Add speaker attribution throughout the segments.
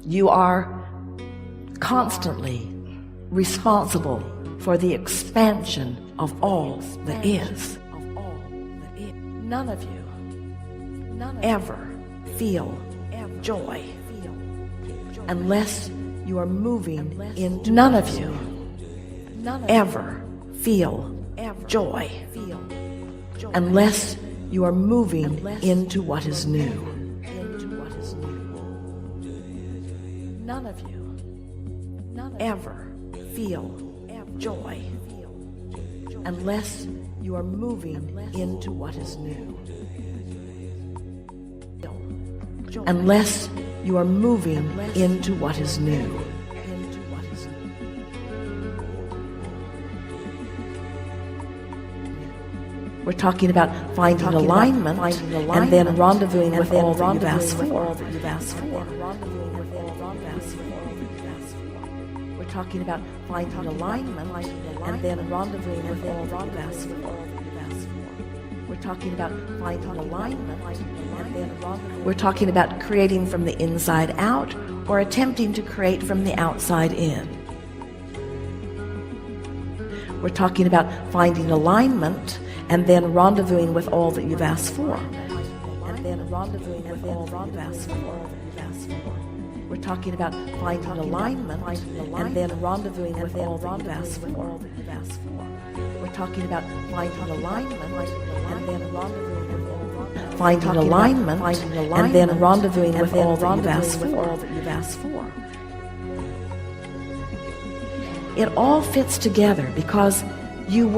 Speaker 1: You are constantly responsible for the expansion of all that is. None of you ever feel joy unless you are moving into. None of you ever feel joy unless you are moving into what is new. None of you ever feel joy unless you are moving into what is new. Unless you are moving into what is new. We're talking about finding alignment and then rendezvousing with all that you've asked for. We're talking about finding alignment and then rendezvousing with all that you've asked for. We're talking about finding alignment and then rendezvousing. We're talking about creating from the inside out or attempting to create from the outside in. We're talking about finding alignment and then rendezvousing with all that you've asked for. And then rendezvousing with all that you've asked for. We're talking about finding alignment and then rendezvousing with all that you've asked for. We're talking about finding alignment and then rendezvousing with all finding alignment and then rendezvousing with all that you've asked for. It all fits together because you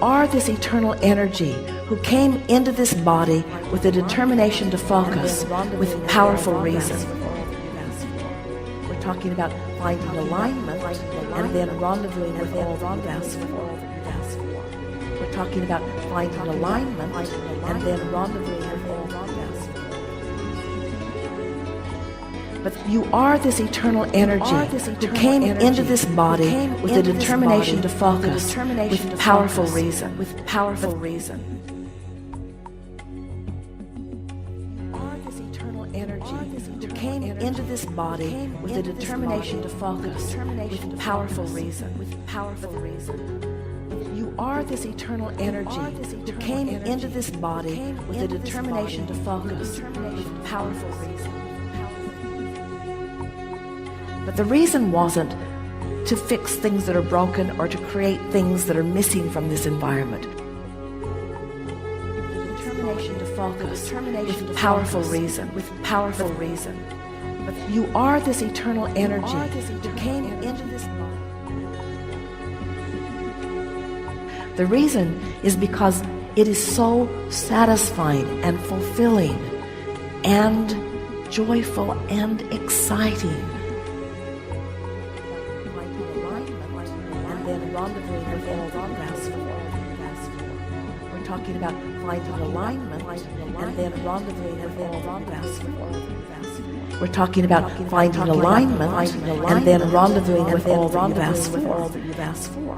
Speaker 1: are this eternal energy who came into this body with a determination to focus with powerful reason. We're talking about finding alignment and then rendezvousing with all that you've asked for. We're talking about finding alignment and then rendezvousing with all that you've asked for. But you are this eternal energy who came into this body with a determination to focus with powerful reason. You are this eternal energy who came into this body with a determination to focus with powerful reason. You are this eternal energy who came into this body with a determination to focus with powerful reason. But the reason wasn't to fix things that are broken or to create things that are missing from this environment. Determination to focus with powerful reason. But you are this eternal energy who came into this body. The reason is because it is so satisfying and fulfilling and joyful and exciting. We're talking about finding alignment and then rendezvousing with all that you've asked for. We're talking about finding alignment and then rendezvousing with all that you've asked for.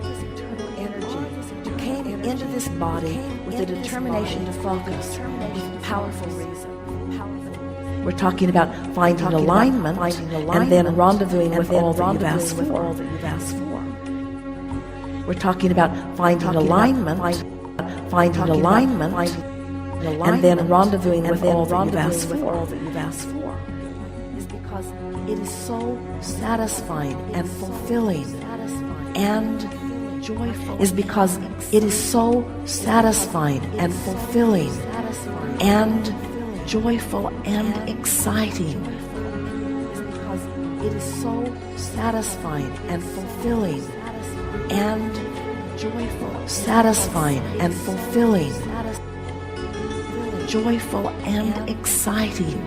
Speaker 1: This eternal energy who came into this body with a determination to focus with powerful reason. We're talking about finding alignment and then rendezvousing with all that you've asked for. We're talking about finding alignment and then rendezvousing with all that you've asked for. Is because it is so satisfying and fulfilling and joyful. Is because it is so satisfying and fulfilling and joyful and exciting. Because it is so satisfying and fulfilling and joyful, satisfying and fulfilling, joyful and exciting.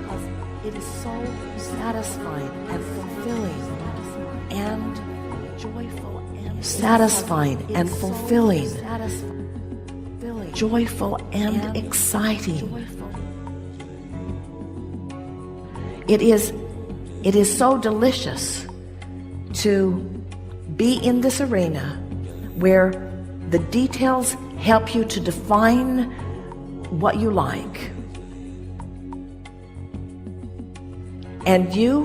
Speaker 1: Because it is so satisfying and fulfilling and joyful and satisfying and fulfilling, joyful and exciting. It is so delicious to be in this arena where the details help you to define what you like. And you,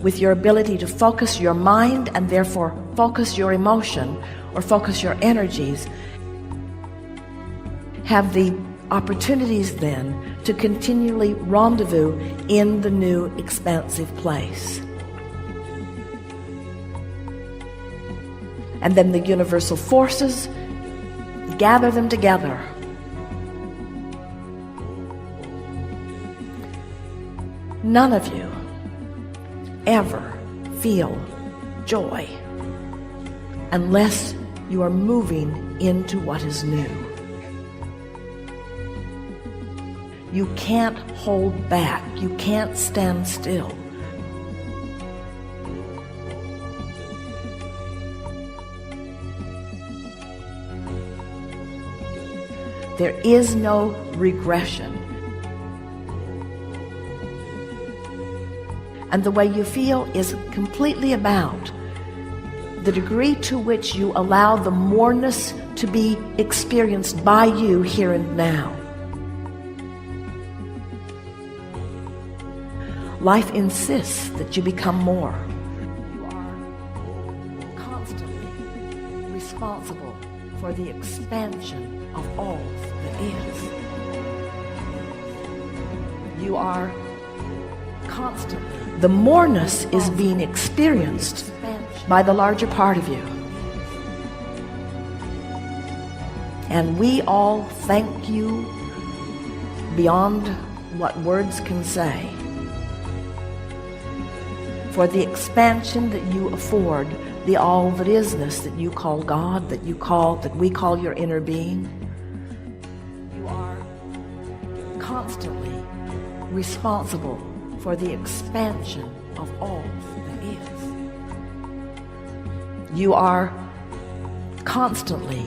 Speaker 1: with your ability to focus your mind and therefore focus your emotion or focus your energies, have the opportunities then to continually rendezvous in the new expansive place. And then the universal forces gather them together. None of you ever feel joy unless you are moving into what is new. You can't hold back. You can't stand still. There is no regression. And the way you feel is completely about the degree to which you allow the moreness to be experienced by you here and now. Life insists that you become more. You are constantly responsible for the expansion of all that is. You are constantly. The moreness is being experienced by the larger part of you. And we all thank you beyond what words can say for the expansion that you afford the all that isness that you call God, that we call your inner being. You are constantly responsible for the expansion of all that is. You are constantly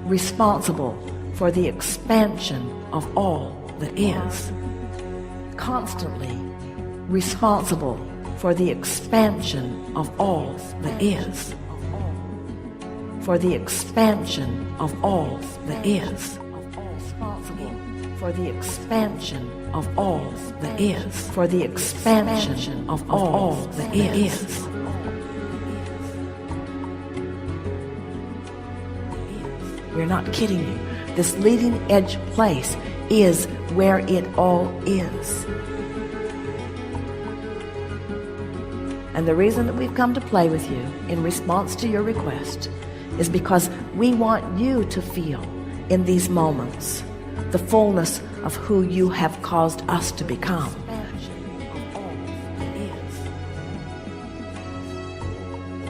Speaker 1: responsible for the expansion of all that is. Constantly responsible for the expansion of all that is. For the expansion of all that is. Responsible for the expansion of all that is. For the expansion of all that is. We're not kidding you. This leading edge place is where it all is. And the reason that we've come to play with you in response to your request is because we want you to feel in these moments the fullness of who you have caused us to become.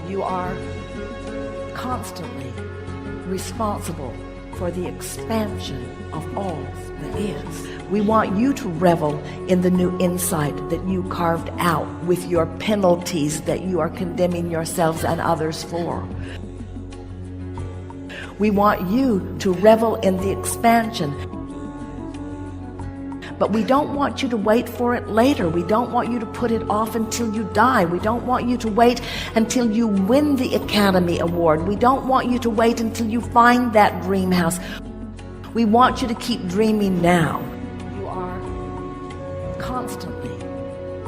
Speaker 1: You are constantly responsible for the expansion of all that is. We want you to revel in the new insight that you carved out with your penalties that you are condemning yourselves and others for. We want you to revel in the expansion. But we don't want you to wait for it later. We don't want you to put it off until you die. We don't want you to wait until you win the Academy Award. We don't want you to wait until you find that dream house. We want you to keep dreaming now. You are constantly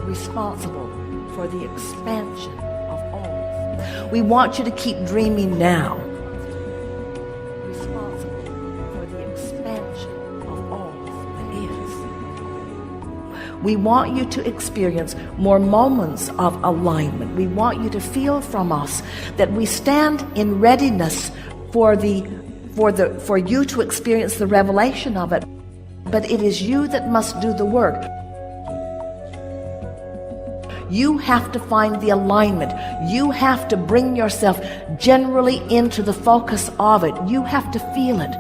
Speaker 1: responsible for the expansion of all. We want you to keep dreaming now. Responsible for the expansion of all that is. We want you to experience more moments of alignment. We want you to feel from us that we stand in readiness for you to experience the revelation of it. But it is you that must do the work. You have to find the alignment. You have to bring yourself generally into the focus of it. You have to feel it.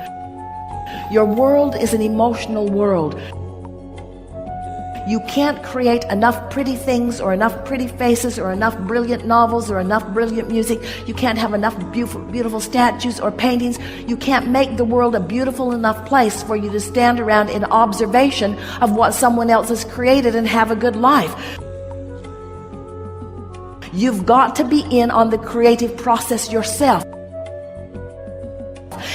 Speaker 1: Your world is an emotional world. You can't create enough pretty things or enough pretty faces or enough brilliant novels or enough brilliant music. You can't have enough beautiful statues or paintings. You can't make the world a beautiful enough place for you to stand around in observation of what someone else has created and have a good life. You've got to be in on the creative process yourself.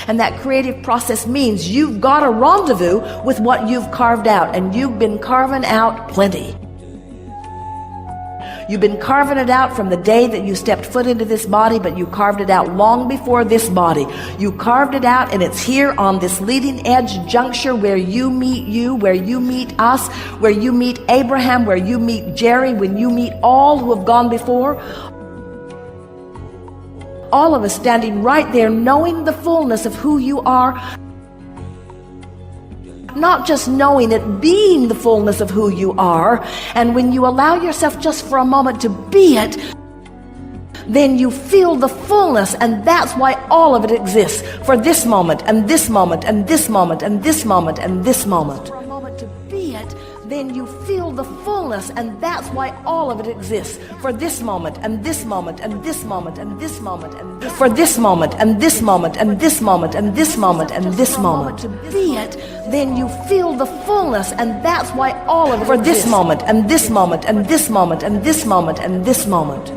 Speaker 1: And that creative process means you've got a rendezvous with what you've carved out, and you've been carving out plenty. You've been carving it out from the day that you stepped foot into this body, but you carved it out long before this body. You carved it out, and it's here on this leading edge juncture where you meet you, where you meet us, where you meet Abraham, where you meet Jerry, when you meet all who have gone before. All of us standing right there knowing the fullness of who you are. Not just knowing it, being the fullness of who you are. And when you allow yourself just for a moment to be it, then you feel the fullness, and that's why all of it exists. For this moment, and this moment, and this moment, and this moment, and this moment. For a moment to be it, then you feel the fullness, and that's why all of it exists. For this moment, and this moment, and this moment, and this moment, and this, for this moment, and this moment, and this moment, and this moment, and this moment to be it, then you feel the fullness, and that's why all of it for this moment, and this moment, and this moment, and this moment, and this moment.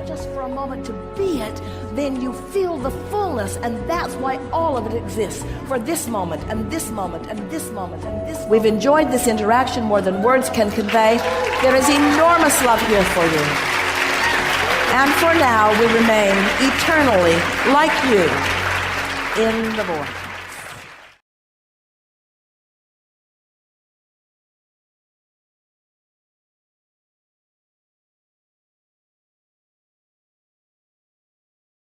Speaker 1: Just for a moment to be it, then you feel the fullness, and that's why all of it exists. For this moment, and this moment, and this moment, and this moment. We've enjoyed this interaction more than words can convey. There is enormous love here for you. And for now, we remain eternally like you in the void.